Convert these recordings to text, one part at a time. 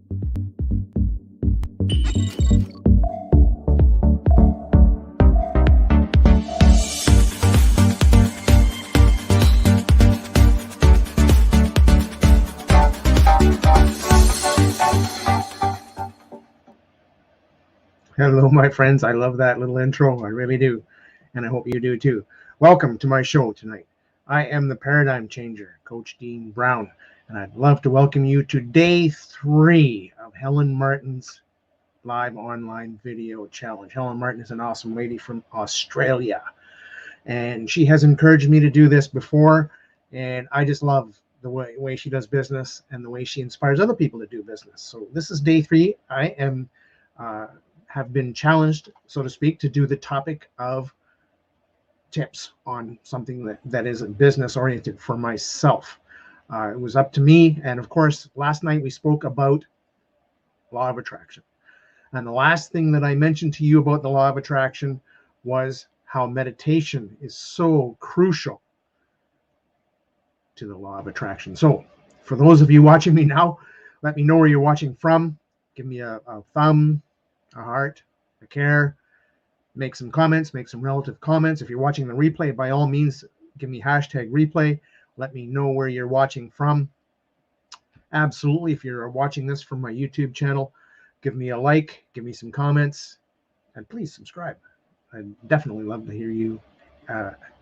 Hello, my friends. I love that little intro. I really do. And I hope you do too. Welcome to my show tonight. I am the paradigm changer, Coach Dean Brown, and I'd love to welcome you to day 3 of Helen Martin's live online video challenge. Helen Martin is an awesome lady from Australia, and she has encouraged me to do this before, and I just love the way she does business and the way she inspires other people to do business. So this is day 3. I am have been challenged, so to speak, to do the topic of tips on something that is business oriented for myself. It was up to me. And of course, last night we spoke about law of attraction. And the last thing that I mentioned to you about the law of attraction was how meditation is so crucial to the law of attraction. So for those of you watching me now, let me know where you're watching from. Give me a thumb, a heart, a care, make some comments, make some relative comments. If you're watching the replay, by all means, give me hashtag replay. Let me know where you're watching from. Absolutely. If you're watching this from my YouTube channel, give me a like, give me some comments, and please subscribe. I'd definitely love to hear you,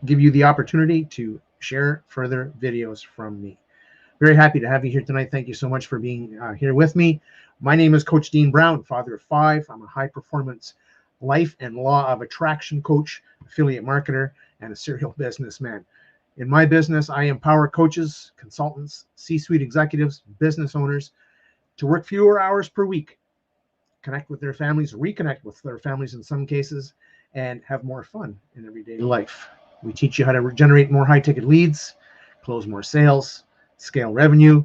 give you the opportunity to share further videos from me. Very happy to have you here tonight. Thank you so much for being here with me. My name is Coach Dean Brown, father of 5. I'm a high-performance life and law of attraction coach, affiliate marketer, and a serial businessman. In my business, I empower coaches, consultants, C-suite executives, business owners to work fewer hours per week, connect with their families, reconnect with their families in some cases, and have more fun in everyday life. We teach you how to generate more high-ticket leads, close more sales, scale revenue,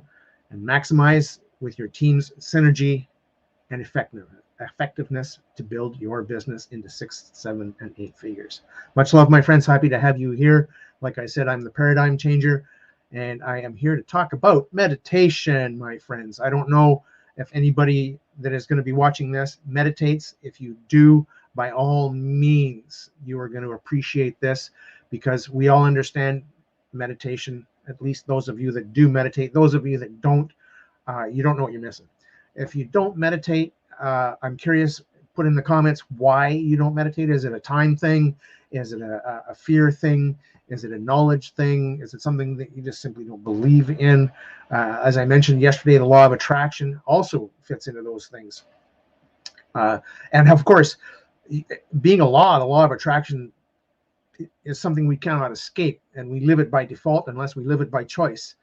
and maximize with your team's synergy and effectiveness to build your business into 6, 7, and 8 figures. Much love, my friends. Happy to have you here. Like I said, I'm the paradigm changer, and I am here to talk about meditation, my friends. I don't know if anybody that is going to be watching this meditates. If you do, by all means, you are going to appreciate this, because we all understand meditation. At least those of you that do meditate. Those of you that don't, you don't know what you're missing. If you don't meditate, I'm curious, put in the comments why you don't meditate. Is it a time thing? Is it a fear thing? Is it a knowledge thing? Is it something that you just simply don't believe in? As I mentioned yesterday, the law of attraction also fits into those things. And of course, being the law of attraction is something we cannot escape, and we live it by default unless we live it by choice.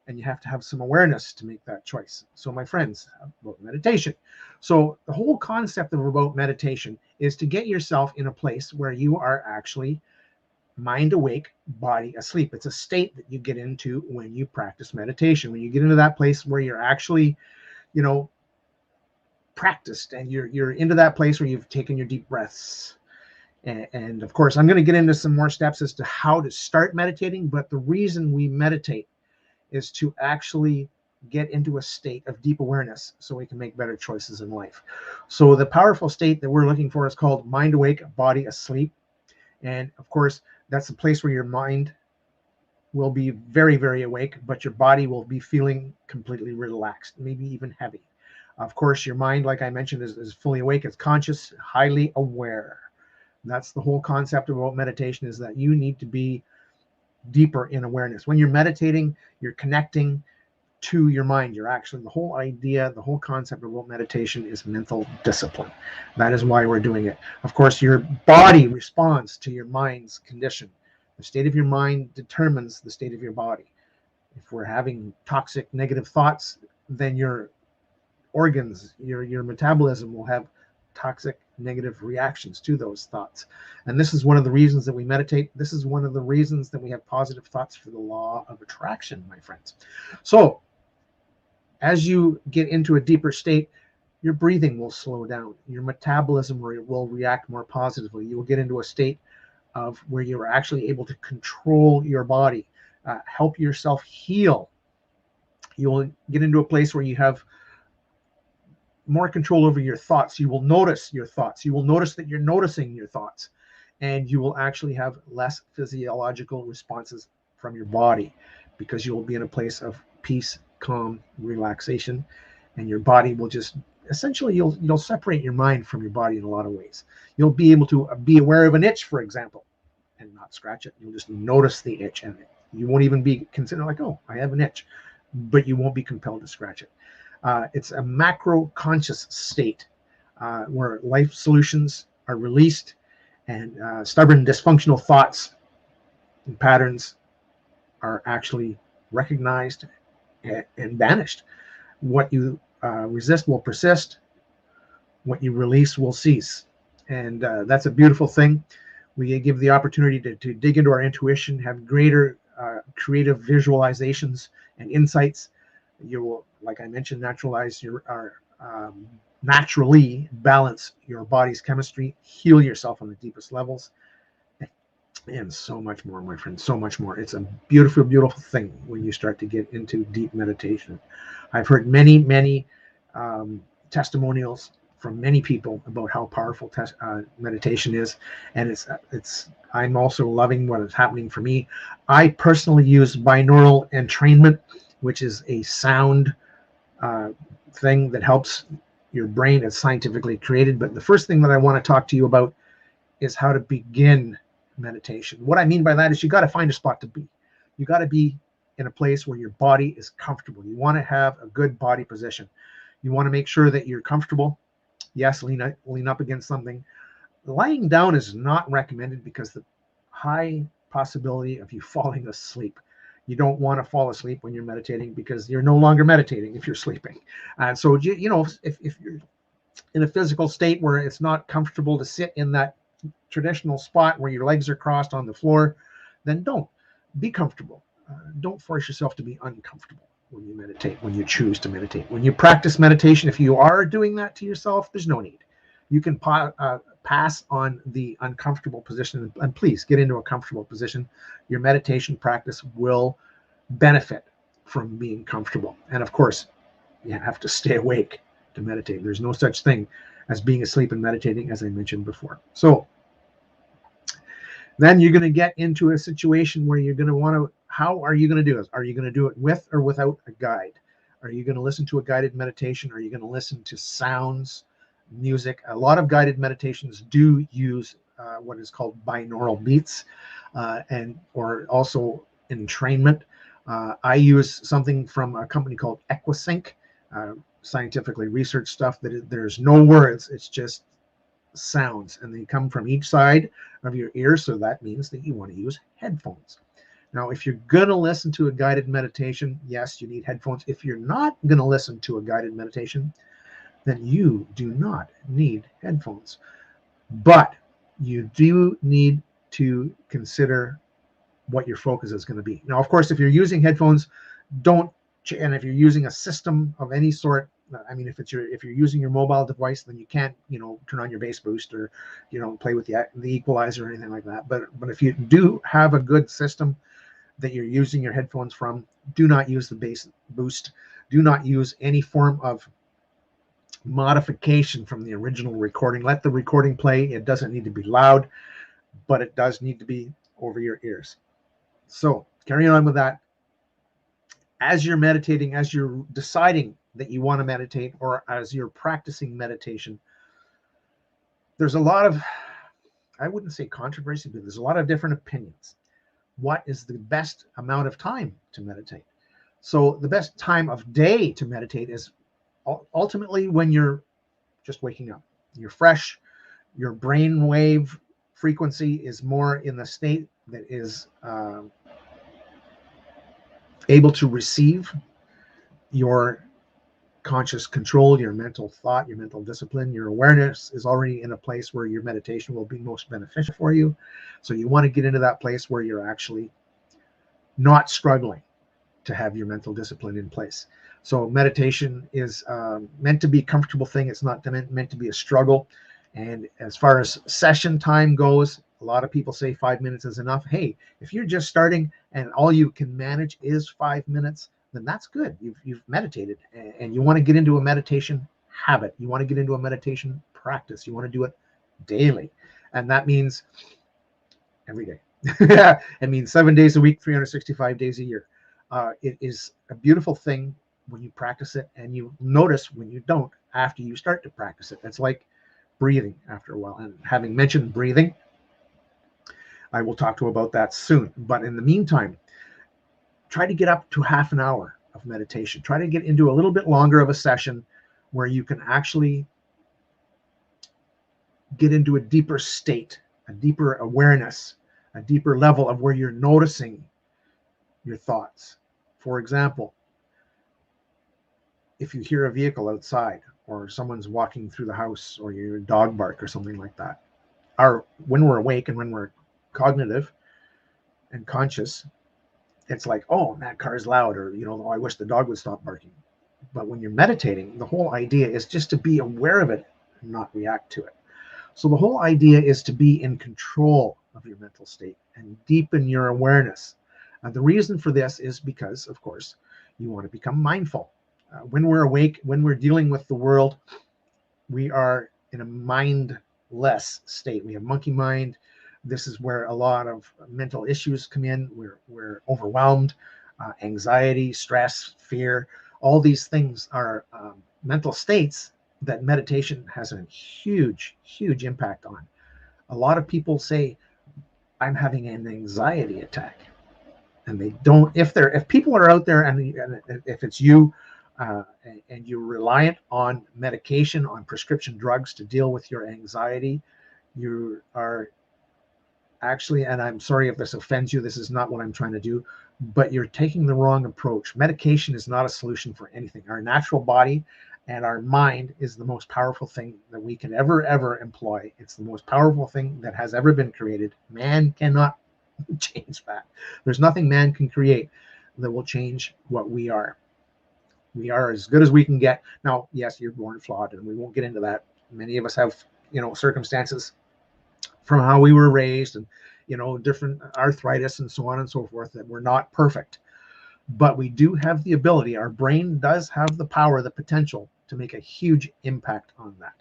And you have to have some awareness to make that choice. So my friends, about meditation. So the whole concept of about meditation is to get yourself in a place where you are actually mind awake, body asleep. It's a state that you get into when you practice meditation. When you get into that place where you're actually, practiced, and you're into that place where you've taken your deep breaths. And of course, I'm going to get into some more steps as to how to start meditating. But the reason we meditate is to actually get into a state of deep awareness so we can make better choices in life. So the powerful state that we're looking for is called mind awake, body asleep. And of course, that's the place where your mind will be very, very awake, but your body will be feeling completely relaxed, maybe even heavy. Of course, your mind, like I mentioned, is fully awake. It's conscious, highly aware. And that's the whole concept about meditation, is that you need to be deeper in awareness. When you're meditating, you're connecting to your mind. You're actually, the whole idea, the whole concept about meditation is mental discipline. That is why we're doing it. Of course, your body responds to your mind's condition. The state of your mind determines the state of your body. If we're having toxic, negative thoughts, then your organs, your metabolism will have toxic, negative reactions to those thoughts. And this is one of the reasons that we meditate. This is one of the reasons that we have positive thoughts for the law of attraction, my friends. So as you get into a deeper state, your breathing will slow down. Your metabolism will react more positively. You will get into a state of where you're actually able to control your body, help yourself heal. You'll get into a place where you have more control over your thoughts. You will notice your thoughts. You will notice that you're noticing your thoughts, and you will actually have less physiological responses from your body, because you will be in a place of peace, calm, relaxation, and your body will just essentially, you'll separate your mind from your body in a lot of ways. You'll be able to be aware of an itch, for example, and not scratch it. You'll just notice the itch, and you won't even be considered like, oh, I have an itch, but you won't be compelled to scratch it. It's a macro conscious state where life solutions are released, and stubborn dysfunctional thoughts and patterns are actually recognized and banished. What you resist will persist. What you release will cease. And that's a beautiful thing. We give the opportunity to dig into our intuition, have greater creative visualizations and insights. You will, like I mentioned, naturally balance your body's chemistry, heal yourself on the deepest levels, and so much more, my friend, so much more. It's a beautiful, beautiful thing when you start to get into deep meditation. I've heard many testimonials from many people about how powerful meditation is, and I'm also loving what is happening for me. I personally use binaural entrainment, which is a sound thing that helps your brain. It's scientifically created. But the first thing that I want to talk to you about is how to begin meditation. What I mean by that is you got to find a spot to be. You got to be in a place where your body is comfortable. You want to have a good body position. You want to make sure that you're comfortable. Yes, lean up against something. Lying down is not recommended because the high possibility of you falling asleep. You don't want to fall asleep when you're meditating, because you're no longer meditating if you're sleeping. So, if you're in a physical state where it's not comfortable to sit in that traditional spot where your legs are crossed on the floor, then don't. Be comfortable. Don't force yourself to be uncomfortable when you meditate, when you choose to meditate. When you practice meditation, if you are doing that to yourself, there's no need. You can pass on the uncomfortable position, and please get into a comfortable position. Your meditation practice will benefit from being comfortable. And of course, you have to stay awake to meditate. There's no such thing as being asleep and meditating, as I mentioned before. So then you're going to get into a situation where you're going to want to, how are you going to do this? Are you going to do it with or without a guide? Are you going to listen to a guided meditation? Are you going to listen to sounds, music? A lot of guided meditations do use what is called binaural beats, or also entrainment. I use something from a company called Equisync, scientifically researched stuff that there's no words. It's just sounds, and they come from each side of your ear. So that means that you want to use headphones. Now, if you're going to listen to a guided meditation, yes, you need headphones. If you're not going to listen to a guided meditation, then you do not need headphones. But you do need to consider what your focus is going to be. Now, of course, if you're using headphones, and if you're using a system of any sort, I mean, if you're using your mobile device, then you can't, turn on your bass boost or, play with the equalizer or anything like that. But if you do have a good system that you're using your headphones from, do not use the bass boost. Do not use any form of modification from the original recording. Let the recording play. It doesn't need to be loud, but it does need to be over your ears. So carrying on with that, as you're meditating, as you're deciding that you want to meditate, or as you're practicing meditation, there's a lot of, I wouldn't say controversy, but there's a lot of different opinions. What is the best amount of time to meditate? So the best time of day to meditate is ultimately when you're just waking up. You're fresh. Your brain wave frequency is more in the state that is able to receive your conscious control, your mental thought, your mental discipline. Your awareness is already in a place where your meditation will be most beneficial for you. So you want to get into that place where you're actually not struggling to have your mental discipline in place. So meditation is meant to be a comfortable thing. It's not meant to be a struggle. And as far as session time goes, a lot of people say 5 minutes is enough. Hey, if you're just starting and all you can manage is 5 minutes, then that's good. You've meditated, and you want to get into a meditation habit. You want to get into a meditation practice. You want to do it daily. And that means every day. It means 7 days a week, 365 days a year. It is a beautiful thing when you practice it, and you notice when you don't after you start to practice it. It's like breathing after a while. And having mentioned breathing, I will talk to you about that soon. But in the meantime, try to get up to half an hour of meditation. Try to get into a little bit longer of a session where you can actually get into a deeper state, a deeper awareness, a deeper level of where you're noticing your thoughts. For example, if you hear a vehicle outside, or someone's walking through the house, or your dog bark or something like that, when we're awake and when we're cognitive and conscious, it's like, oh, that car is loud, or oh, I wish the dog would stop barking. But when you're meditating, the whole idea is just to be aware of it and not react to it. So the whole idea is to be in control of your mental state and deepen your awareness. The reason for this is because, of course, you want to become mindful. When we're awake, when we're dealing with the world, we are in a mindless state. We have monkey mind. This is where a lot of mental issues come in. We're overwhelmed, anxiety, stress, fear. All these things are mental states that meditation has a huge, huge impact on. A lot of people say, I'm having an anxiety attack. And they don't, if people are out there, and if it's you, and you're reliant on medication, on prescription drugs to deal with your anxiety, you are actually, and I'm sorry if this offends you, this is not what I'm trying to do, but you're taking the wrong approach. Medication is not a solution for anything. Our natural body and our mind is the most powerful thing that we can ever employ. It's the most powerful thing that has ever been created. Man cannot change that. There's nothing man can create that will change what we are. We are as good as we can get. Now, yes, you're born flawed, and we won't get into that. Many of us have, circumstances from how we were raised, and different arthritis and so on and so forth, that we're not perfect. But we do have the ability, our brain does have the power, the potential to make a huge impact on that.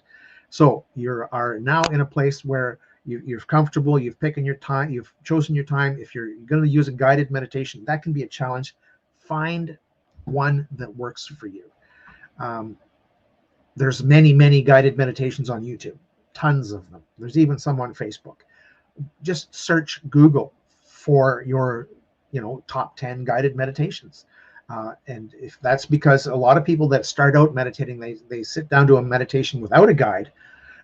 So you are now in a place where you're comfortable, you've picked your time, you've chosen your time. If you're going to use a guided meditation, that can be a challenge. Find one that works for you. There's many guided meditations on YouTube, tons of them. There's even some on Facebook. Just search Google for your top 10 guided meditations. And if that's because a lot of people that start out meditating, they sit down to a meditation without a guide,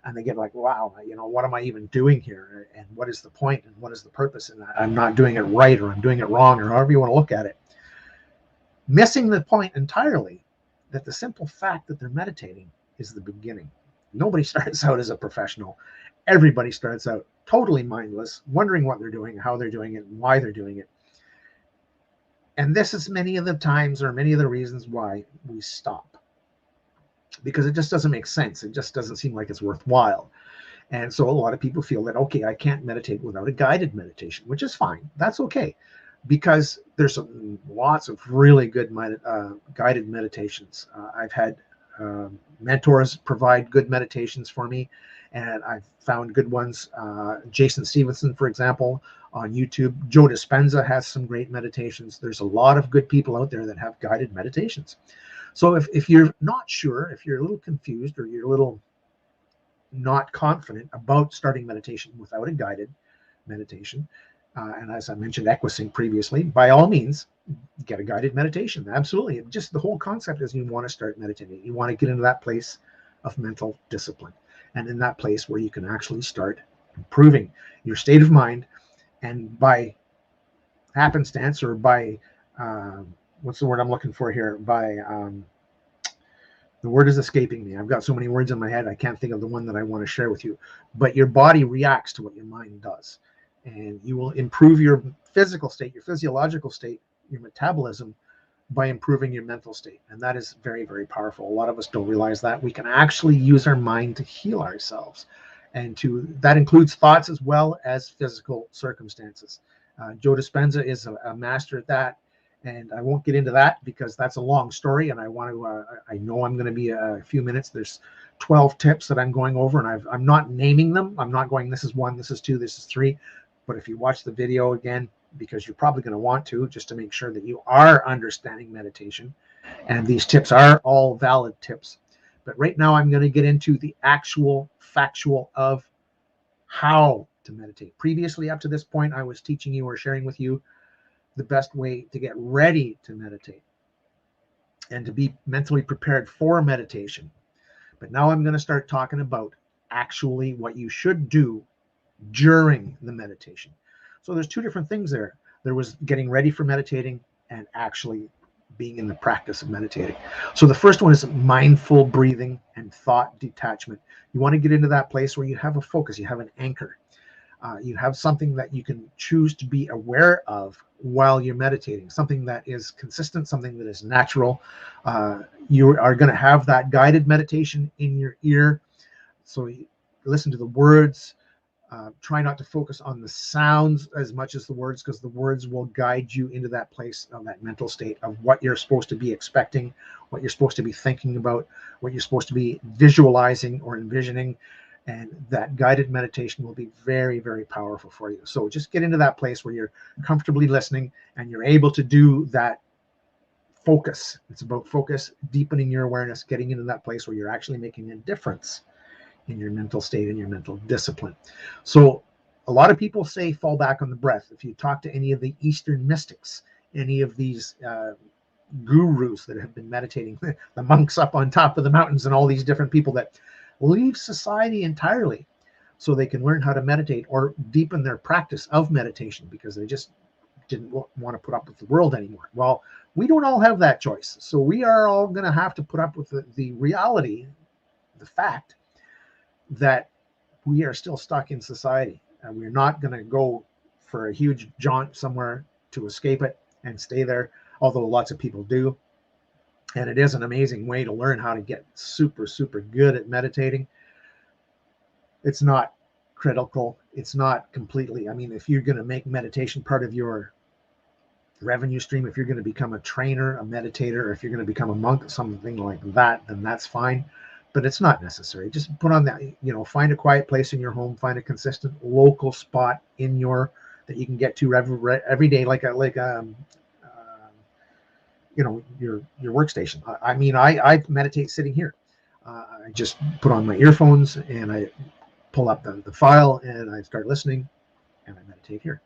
and they get like, wow, what am I even doing here? And what is the point? And what is the purpose? And I'm not doing it right, or I'm doing it wrong, or however you want to look at it. Missing the point entirely that the simple fact that they're meditating is the beginning. Nobody starts out as a professional. Everybody starts out totally mindless, wondering what they're doing, how they're doing it, and why they're doing it. And this is many of the times, or many of the reasons why we stop. Because it just doesn't make sense. It just doesn't seem like it's worthwhile. And so a lot of people feel that, okay, I can't meditate without a guided meditation, which is fine. That's okay. Because there's lots of really good guided meditations. I've had mentors provide good meditations for me, and I've found good ones. Jason Stevenson, for example, on YouTube. Joe Dispenza has some great meditations. There's a lot of good people out there that have guided meditations. So if you're not sure, if you're a little confused, or you're a little not confident about starting meditation without a guided meditation, and as I mentioned Equisync previously, by all means, get a guided meditation. Absolutely. Just the whole concept is you want to start meditating. You want to get into that place of mental discipline, and in that place where you can actually start improving your state of mind. And by happenstance, or by, what's the word I'm looking for here? By, the word is escaping me. I've got so many words in my head, I can't think of the one that I want to share with you. But your body reacts to what your mind does. And you will improve your physical state, your physiological state, your metabolism, by improving your mental state. And that is very, very powerful. A lot of us don't realize that. We can actually use our mind to heal ourselves. And that includes thoughts as well as physical circumstances. Joe Dispenza is a master at that. And I won't get into that because that's a long story, and I want to. I know I'm going to be a few minutes. There's 12 tips that I'm going over, and I'm not naming them. I'm not going, this is 1, this is 2, this is 3. But if you watch the video again, because you're probably going to want to, just to make sure that you are understanding meditation, and these tips are all valid tips. But right now I'm going to get into the actual factual of how to meditate. Previously, up to this point, I was teaching you or sharing with you the best way to get ready to meditate and to be mentally prepared for meditation. But now I'm going to start talking about actually what you should do during the meditation. So there's 2 different things there. There was getting ready for meditating and actually being in the practice of meditating. So the first one is mindful breathing and thought detachment. You want to get into that place where you have a focus, you have an anchor. You have something that you can choose to be aware of while you're meditating, something that is consistent, something that is natural. You are going to have that guided meditation in your ear. So you listen to the words. Try not to focus on the sounds as much as the words, because the words will guide you into that place of that mental state of what you're supposed to be expecting, what you're supposed to be thinking about, what you're supposed to be visualizing or envisioning. And that guided meditation will be very, very powerful for you. So just get into that place where you're comfortably listening and you're able to do that focus. It's about focus, deepening your awareness, getting into that place where you're actually making a difference in your mental state and your mental discipline. So a lot of people say fall back on the breath. If you talk to any of the Eastern mystics, any of these gurus that have been meditating, the monks up on top of the mountains and all these different people that leave society entirely so they can learn how to meditate or deepen their practice of meditation because they just didn't want to put up with the world anymore. Well, we don't all have that choice. So we are all going to have to put up with the reality, the fact that we are still stuck in society, and we're not going to go for a huge jaunt somewhere to escape it and stay there, although lots of people do. And it is an amazing way to learn how to get super, super good at meditating. It's not critical. It's not completely, I mean, if you're going to make meditation part of your revenue stream, if you're going to become a trainer, a meditator, or if you're going to become a monk, something like that, then that's fine. But it's not necessary. Just put on that, find a quiet place in your home, find a consistent local spot in that you can get to every day, like your workstation. I meditate sitting here. I just put on my earphones and I pull up the file and I start listening and I meditate here.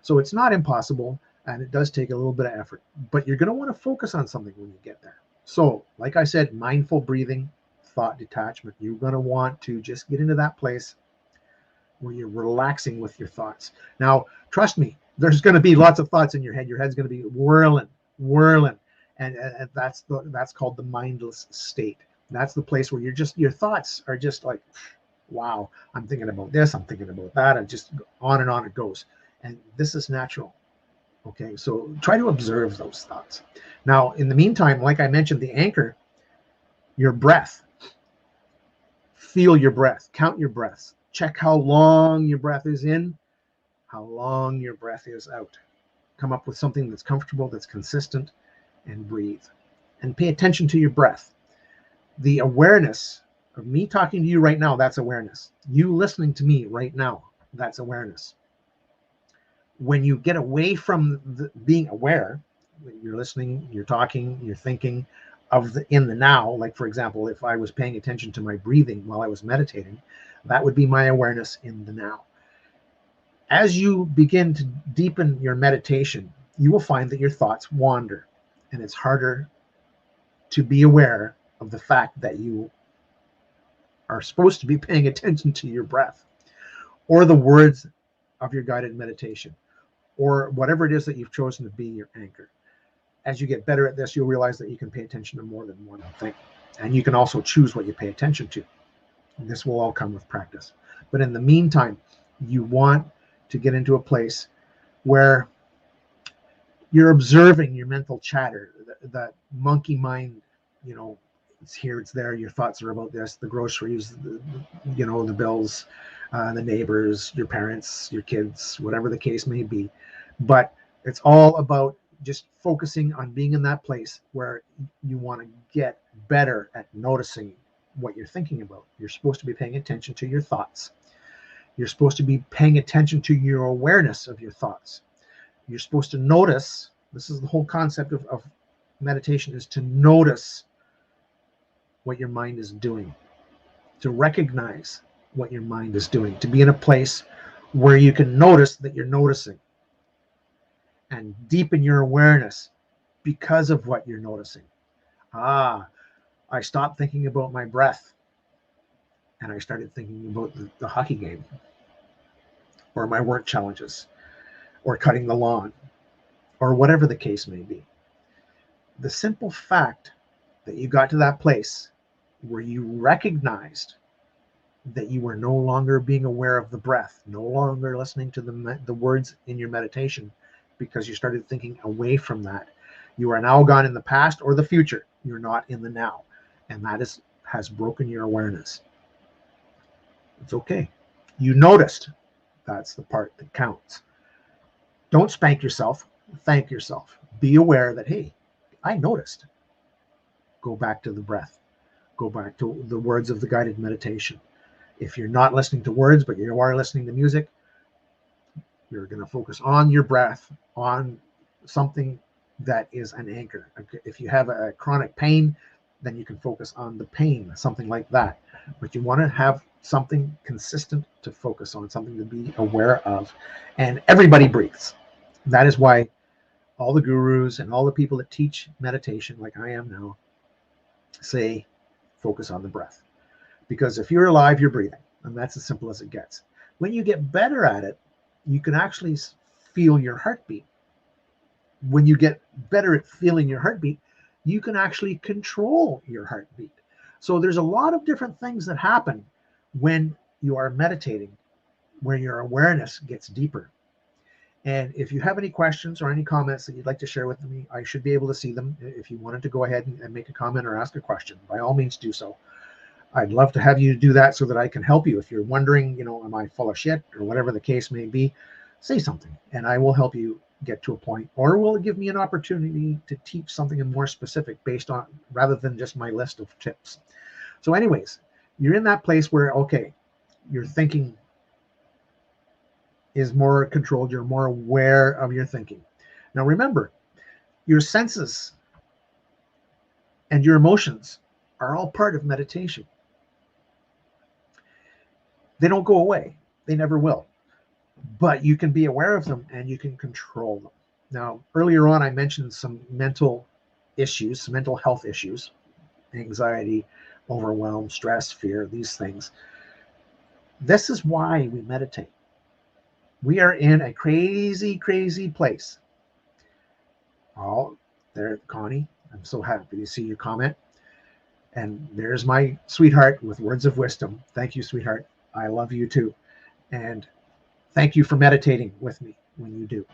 So it's not impossible, and it does take a little bit of effort, but you're going to want to focus on something when you get there. So like I said, mindful breathing, thought detachment. You're going to want to just get into that place where you're relaxing with your thoughts. Now, trust me, there's going to be lots of thoughts in your head. Your head's going to be whirling. And that's called the mindless state. That's the place where your thoughts are just like, wow, I'm thinking about this, I'm thinking about that, and just on and on it goes. And this is natural. Okay, so try to observe those thoughts. Now, in the meantime, like I mentioned, the anchor, your breath. Feel your breath, count your breaths, check how long your breath is in, how long your breath is out. Come up with something that's comfortable, that's consistent, and breathe. And pay attention to your breath. The awareness of me talking to you right now, that's awareness. You listening to me right now, that's awareness. When you get away from being aware, you're listening, you're talking, you're thinking, in the now, like for example, if I was paying attention to my breathing while I was meditating, that would be my awareness in the now. As you begin to deepen your meditation, you will find that your thoughts wander, and it's harder to be aware of the fact that you are supposed to be paying attention to your breath or the words of your guided meditation or whatever it is that you've chosen to be your anchor. As you get better at this, you'll realize that you can pay attention to more than one thing. And you can also choose what you pay attention to. And this will all come with practice. But in the meantime, you want to get into a place where you're observing your mental chatter, that monkey mind, it's here, it's there, your thoughts are about this, the groceries, the bills, the neighbors, your parents, your kids, whatever the case may be. But it's all about just focusing on being in that place where you want to get better at noticing what you're thinking about. You're supposed to be paying attention to your thoughts. You're supposed to be paying attention to your awareness of your thoughts. You're supposed to notice. This is the whole concept of meditation, is to notice what your mind is doing, to recognize what your mind is doing, to be in a place where you can notice that you're noticing and deepen your awareness because of what you're noticing. I stopped thinking about my breath and I started thinking about the hockey game or my work challenges or cutting the lawn or whatever the case may be. The simple fact that you got to that place where you recognized that you were no longer being aware of the breath, no longer listening to the words in your meditation because you started thinking away from that. You are now gone in the past or the future. You're not in the now. And that has broken your awareness. It's okay. You noticed. That's the part that counts. Don't spank yourself. Thank yourself. Be aware that, hey, I noticed. Go back to the breath. Go back to the words of the guided meditation. If you're not listening to words, but you are listening to music, you're going to focus on your breath, on something that is an anchor. If you have a chronic pain, then you can focus on the pain, something like that. But you want to have something consistent to focus on, something to be aware of. And everybody breathes. That is why all the gurus and all the people that teach meditation, like I am now, say focus on the breath. Because if you're alive, you're breathing. And that's as simple as it gets. When you get better at it, you can actually feel your heartbeat. When you get better at feeling your heartbeat, you can actually control your heartbeat. So there's a lot of different things that happen when you are meditating, where your awareness gets deeper. And if you have any questions or any comments that you'd like to share with me, I should be able to see them. If you wanted to go ahead and make a comment or ask a question, by all means do so. I'd love to have you do that so that I can help you. If you're wondering, am I full of shit or whatever the case may be, say something and I will help you get to a point, or will it give me an opportunity to teach something more specific based on, rather than just my list of tips. So anyways, you're in that place where, okay, your thinking is more controlled. You're more aware of your thinking. Now remember, your senses and your emotions are all part of meditation. They don't go away. They never will. But you can be aware of them and you can control them. Now, earlier on, I mentioned some mental issues, some mental health issues, anxiety, overwhelm, stress, fear, these things. This is why we meditate. We are in a crazy, crazy place. Oh, there, Connie, I'm so happy to see your comment. And there's my sweetheart with words of wisdom. Thank you, sweetheart. I love you too. And thank you for meditating with me when you do.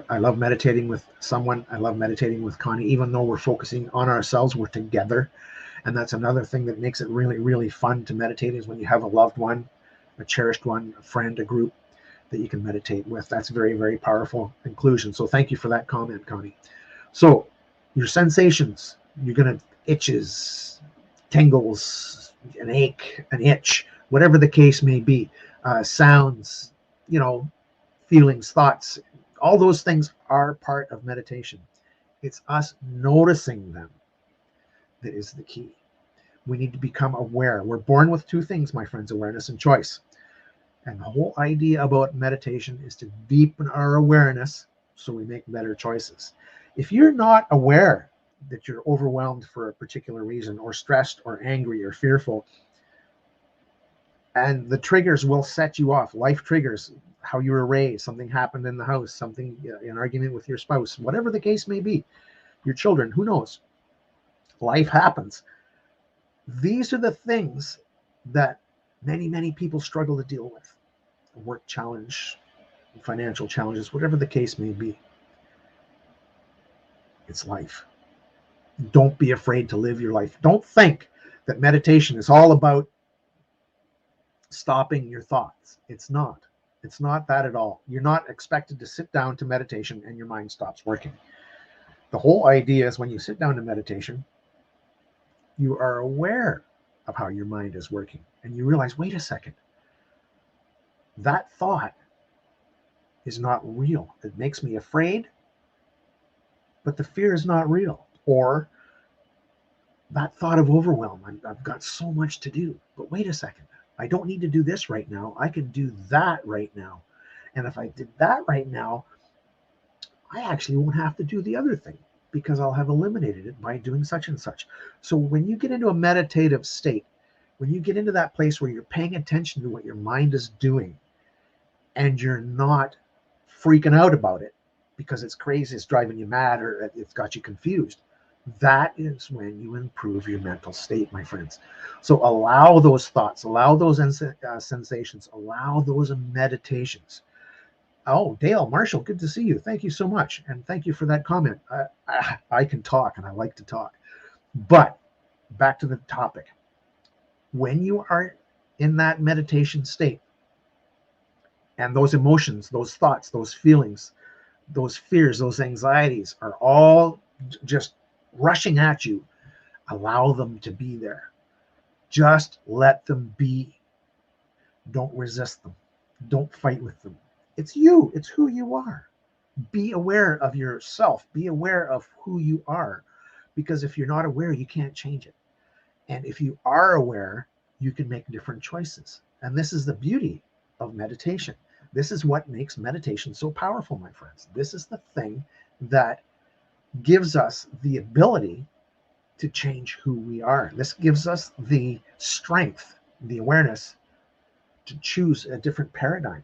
I love meditating with someone. I love meditating with Connie. Even though we're focusing on ourselves, we're together. And that's another thing that makes it really, really fun to meditate, is when you have a loved one, a cherished one, a friend, a group that you can meditate with. That's very, very powerful inclusion. So thank you for that comment, Connie. So your sensations, you're going to itches, tingles, an ache, an itch, whatever the case may be, sounds, feelings, thoughts, all those things are part of meditation. It's us noticing them that is the key. We need to become aware. We're born with two things, my friends, awareness and choice. And the whole idea about meditation is to deepen our awareness so we make better choices. If you're not aware that you're overwhelmed for a particular reason, or stressed or angry or fearful, and the triggers will set you off, life triggers, how you were raised, something happened in the house, something, an argument with your spouse, whatever the case may be, your children, who knows? Life happens. These are the things that many, many people struggle to deal with. A work challenge, financial challenges, whatever the case may be. It's life. Don't be afraid to live your life. Don't think that meditation is all about stopping your thoughts. It's not. It's not that at all. You're not expected to sit down to meditation and your mind stops working. The whole idea is when you sit down to meditation, you are aware of how your mind is working. And you realize, wait a second, that thought is not real. It makes me afraid, but the fear is not real. Or that thought of overwhelm, I've got so much to do. But wait a second, I don't need to do this right now. I can do that right now. And if I did that right now, I actually won't have to do the other thing because I'll have eliminated it by doing such and such. So when you get into a meditative state, when you get into that place where you're paying attention to what your mind is doing and you're not freaking out about it because it's crazy, it's driving you mad, or it's got you confused, that is when you improve your mental state, my friends. So allow those thoughts, allow those sensations, allow those meditations. Oh, Dale, Marshall, good to see you. Thank you so much. And thank you for that comment. I can talk and I like to talk. But back to the topic. When you are in that meditation state and those emotions, those thoughts, those feelings, those fears, those anxieties are all just rushing at you, allow them to be there. Just let them be. Don't resist them. Don't fight with them. It's you. It's who you are. Be aware of yourself. Be aware of who you are. Because if you're not aware, you can't change it. And if you are aware, you can make different choices. And this is the beauty of meditation. This is what makes meditation so powerful, my friends. This is the thing that gives us the ability to change who we are. This gives us the strength, the awareness to choose a different paradigm.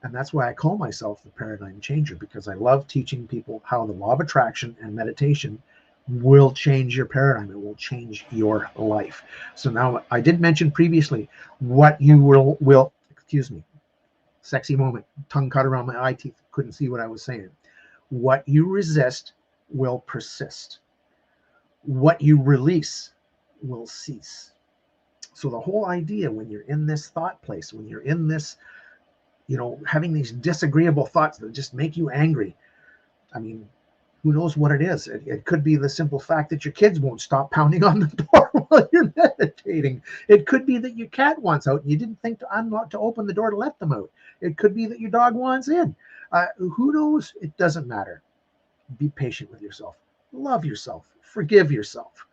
And that's why I call myself the paradigm changer, because I love teaching people how the law of attraction and meditation will change your paradigm. It will change your life. So now I did mention previously what you will excuse me, sexy moment, tongue cut around my eye teeth, couldn't see what I was saying. What you resist will persist. What you release will cease. So the whole idea when you're in this thought place, when you're in this, having these disagreeable thoughts that just make you angry, I mean, who knows what it is? It could be the simple fact that your kids won't stop pounding on the door while you're meditating. It could be that your cat wants out and you didn't think to open the door to let them out. It could be that your dog wants in. Who knows? It doesn't matter. Be patient with yourself. Love yourself. Forgive yourself.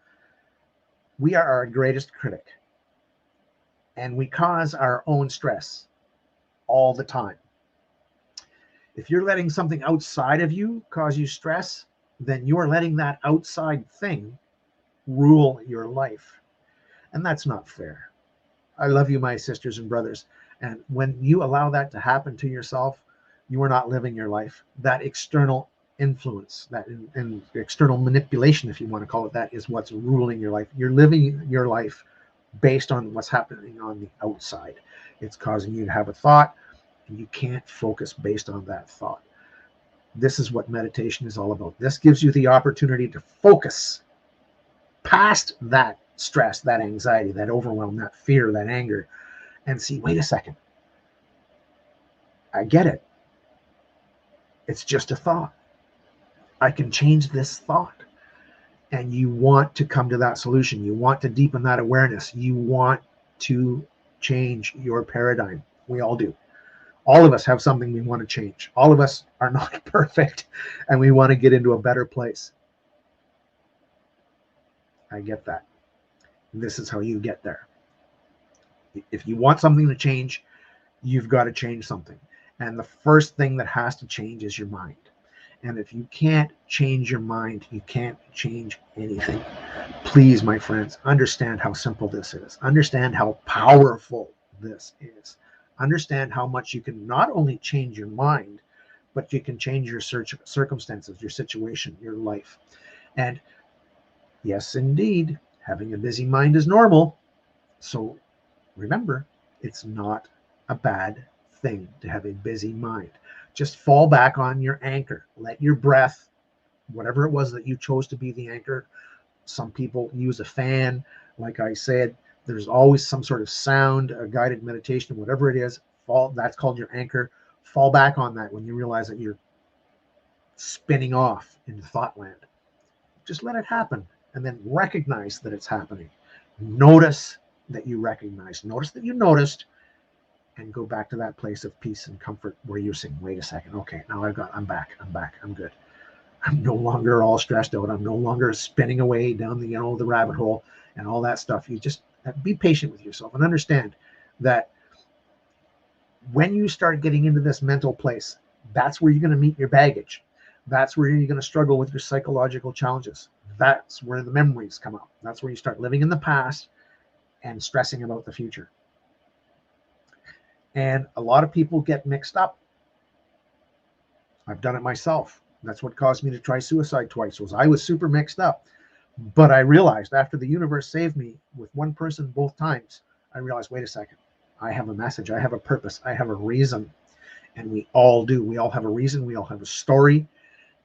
We are our greatest critic, and we cause our own stress all the time. If you're letting something outside of you cause you stress, then you're letting that outside thing rule your life. And that's not fair. I love you, my sisters and brothers. And when you allow that to happen to yourself, you are not living your life. That external influence, that and external manipulation, if you want to call it that, is what's ruling your life. You're living your life based on what's happening on the outside. It's causing you to have a thought, and you can't focus based on that thought. This is what meditation is all about. This gives you the opportunity to focus past that stress, that anxiety, that overwhelm, that fear, that anger, and see, wait a second. I get it. It's just a thought. I can change this thought. And you want to come to that solution. You want to deepen that awareness. You want to change your paradigm. We all do. All of us have something we want to change. All of us are not perfect, and we want to get into a better place. I get that. This is how you get there. If you want something to change, you've got to change something. And the first thing that has to change is your mind. And if you can't change your mind, you can't change anything. Please, my friends, understand how simple this is. Understand how powerful this is. Understand how much you can not only change your mind, but you can change your circumstances, your situation, your life. And yes, indeed, having a busy mind is normal. So remember, it's not a bad thing to have a busy mind. Just fall back on your anchor. Let your breath, whatever it was that you chose to be the anchor. Some people use a fan. Like I said, there's always some sort of sound, a guided meditation, whatever it is. That's called your anchor. Fall back on that when you realize that you're spinning off into thought land. Just let it happen and then recognize that it's happening. Notice that you recognize, notice that you noticed, and go back to that place of peace and comfort where you're saying, wait a second, okay, now I'm back, I'm good. I'm no longer all stressed out. I'm no longer spinning away down the rabbit hole and all that stuff. You just be patient with yourself and understand that when you start getting into this mental place, that's where you're going to meet your baggage. That's where you're going to struggle with your psychological challenges. That's where the memories come up. That's where you start living in the past and stressing about the future. And a lot of people get mixed up. I've done it myself. That's what caused me to try suicide twice, was I was super mixed up. But I realized after the universe saved me with one person both times, I realized, wait a second, I have a message, I have a purpose, I have a reason. And we all do. We all have a reason, we all have a story,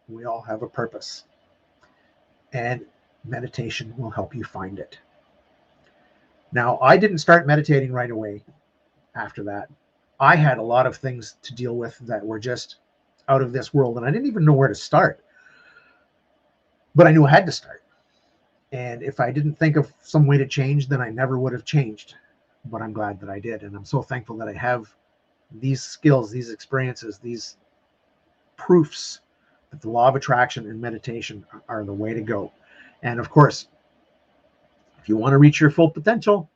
we all have a purpose. And meditation will help you find it. Now, I didn't start meditating right away after that. I had a lot of things to deal with that were just out of this world, and I didn't even know where to start. But I knew I had to start. And if I didn't think of some way to change, then I never would have changed. But I'm glad that I did. And I'm so thankful that I have these skills, these experiences, these proofs that the law of attraction and meditation are the way to go. And of course, if you want to reach your full potential,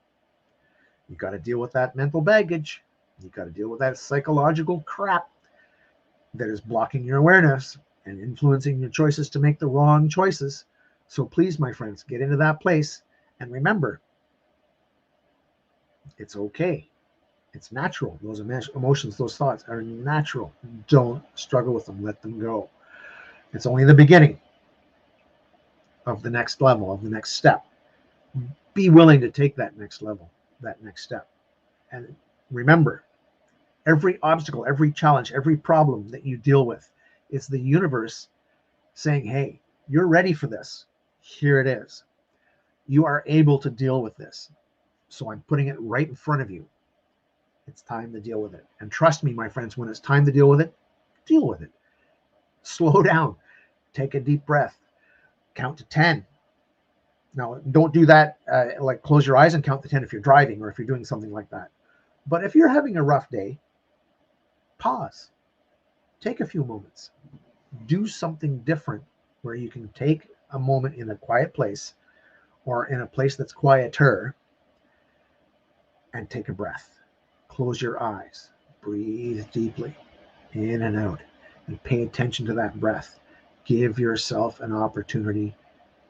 you got to deal with that mental baggage. You got to deal with that psychological crap that is blocking your awareness and influencing your choices to make the wrong choices. So please, my friends, get into that place. And remember, it's okay. It's natural. Those emotions, those thoughts are natural. Don't struggle with them. Let them go. It's only the beginning of the next level, of the next step. Be willing to take that next level, that next step. And remember, every obstacle, every challenge, every problem that you deal with, it's the universe saying, hey, you're ready for this. Here it is. You are able to deal with this. So I'm putting it right in front of you. It's time to deal with it. And trust me, my friends, when it's time to deal with it, deal with it. Slow down. Take a deep breath. Count to 10. Now, don't do that like close your eyes and count to 10 if you're driving or if you're doing something like that. But if you're having a rough day, pause. Take a few moments. Do something different where you can take a moment in a quiet place or in a place that's quieter and take a breath. Close your eyes. Breathe deeply in and out and pay attention to that breath. Give yourself an opportunity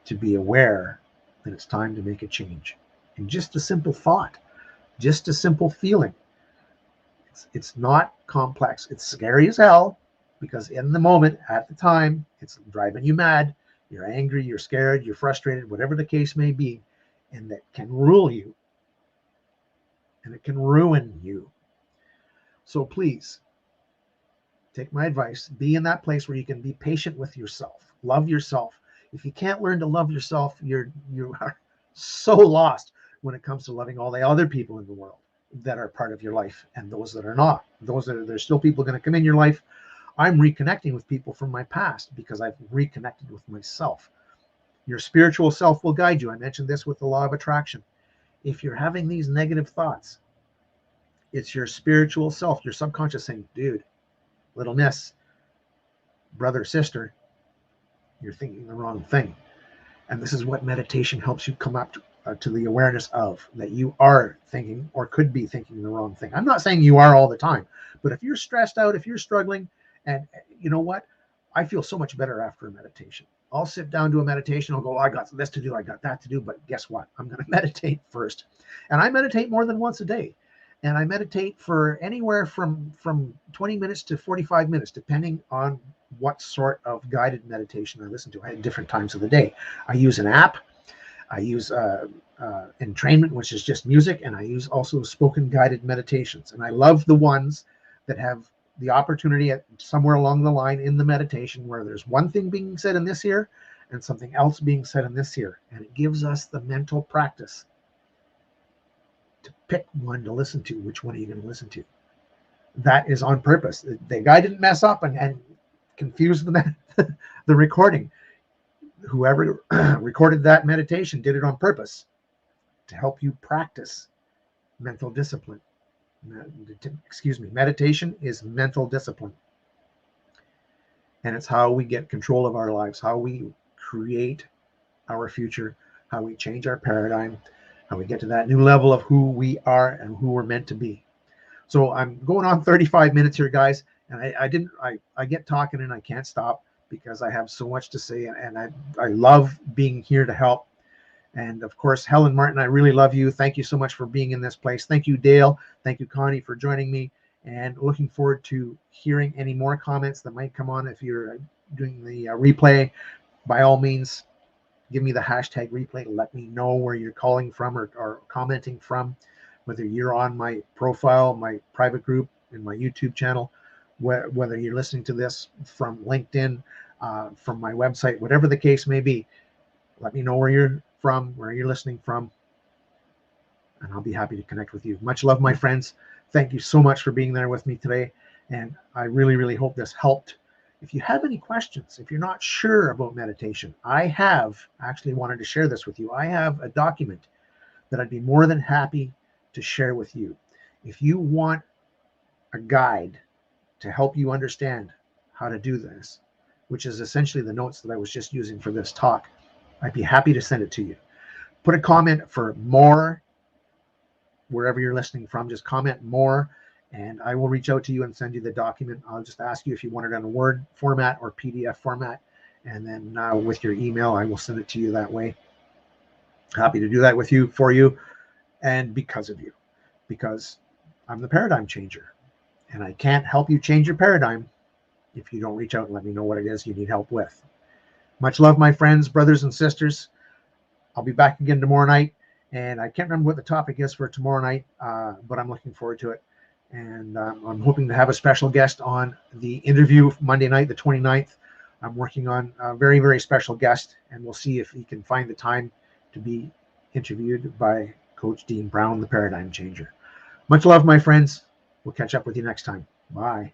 to be aware that it's time to make a change. And just a simple thought, just a simple feeling. It's not complex. It's scary as hell because in the moment, at the time, it's driving you mad. You're angry, you're scared, you're frustrated, whatever the case may be, and that can rule you and it can ruin you. So please take my advice. Be in that place where you can be patient with yourself. Love yourself. If you can't learn to love yourself, you are so lost when it comes to loving all the other people in the world that are part of your life and those that are not. There's still people going to come in your life. I'm reconnecting with people from my past because I've reconnected with myself. Your spiritual self will guide you. I mentioned this with the law of attraction. If you're having these negative thoughts, it's your spiritual self, your subconscious saying, dude, little miss, brother, sister, you're thinking the wrong thing. And this is what meditation helps you come up to the awareness of, that you are thinking or could be thinking the wrong thing. I'm not saying you are all the time, but if you're stressed out, if you're struggling, and you know what? I feel so much better after a meditation. I'll sit down to a meditation. I'll go, I got this to do. I got that to do. But guess what? I'm going to meditate first. And I meditate more than once a day. And I meditate for anywhere from 20 minutes to 45 minutes, depending on what sort of guided meditation I listen to at different times of the day. I use an app. I use entrainment, which is just music. And I use also spoken guided meditations. And I love the ones that have the opportunity at somewhere along the line in the meditation where there's one thing being said in this ear and something else being said in this ear. And it gives us the mental practice to pick one to listen to. Which one are you going to listen to? that is on purpose. The guy didn't mess up and confuse the recording. Whoever recorded that meditation did it on purpose to help you practice mental discipline. Excuse me, meditation is mental discipline. And it's how we get control of our lives, how we create our future, how we change our paradigm, how we get to that new level of who we are and who we're meant to be. So I'm going on 35 minutes here, guys, and I get talking and I can't stop because I have so much to say, and I love being here to help. And of course, Helen Martin, I really love you. Thank you so much for being in this place. Thank you, Dale. Thank you, Connie, for joining me. And looking forward to hearing any more comments that might come on. If you're doing the replay, by all means, give me the hashtag replay. Let me know where you're calling from or commenting from, whether you're on my profile, my private group, in my YouTube channel, whether you're listening to this from LinkedIn, from my website, whatever the case may be. Let me know where you're from, where you're listening from, and I'll be happy to connect with you. Much love, my friends. Thank you so much for being there with me today, and I really, really hope this helped. If you have any questions, if you're not sure about meditation, I have actually wanted to share this with you. I have a document that I'd be more than happy to share with you. If you want a guide to help you understand how to do this, which is essentially the notes that I was just using for this talk, I'd be happy to send it to you. Put a comment for more wherever you're listening from. Just comment more, and I will reach out to you and send you the document. I'll just ask you if you want it in a Word format or PDF format, and then with your email, I will send it to you that way. Happy to do that with you, for you, and because of you, because I'm the paradigm changer, and I can't help you change your paradigm if you don't reach out and let me know what it is you need help with. Much love, my friends, brothers, and sisters. I'll be back again tomorrow night. And I can't remember what the topic is for tomorrow night, but I'm looking forward to it. And I'm hoping to have a special guest on the interview Monday night, the 29th. I'm working on a very, very special guest, and we'll see if he can find the time to be interviewed by Coach Dean Brown, the Paradigm Changer. Much love, my friends. We'll catch up with you next time. Bye.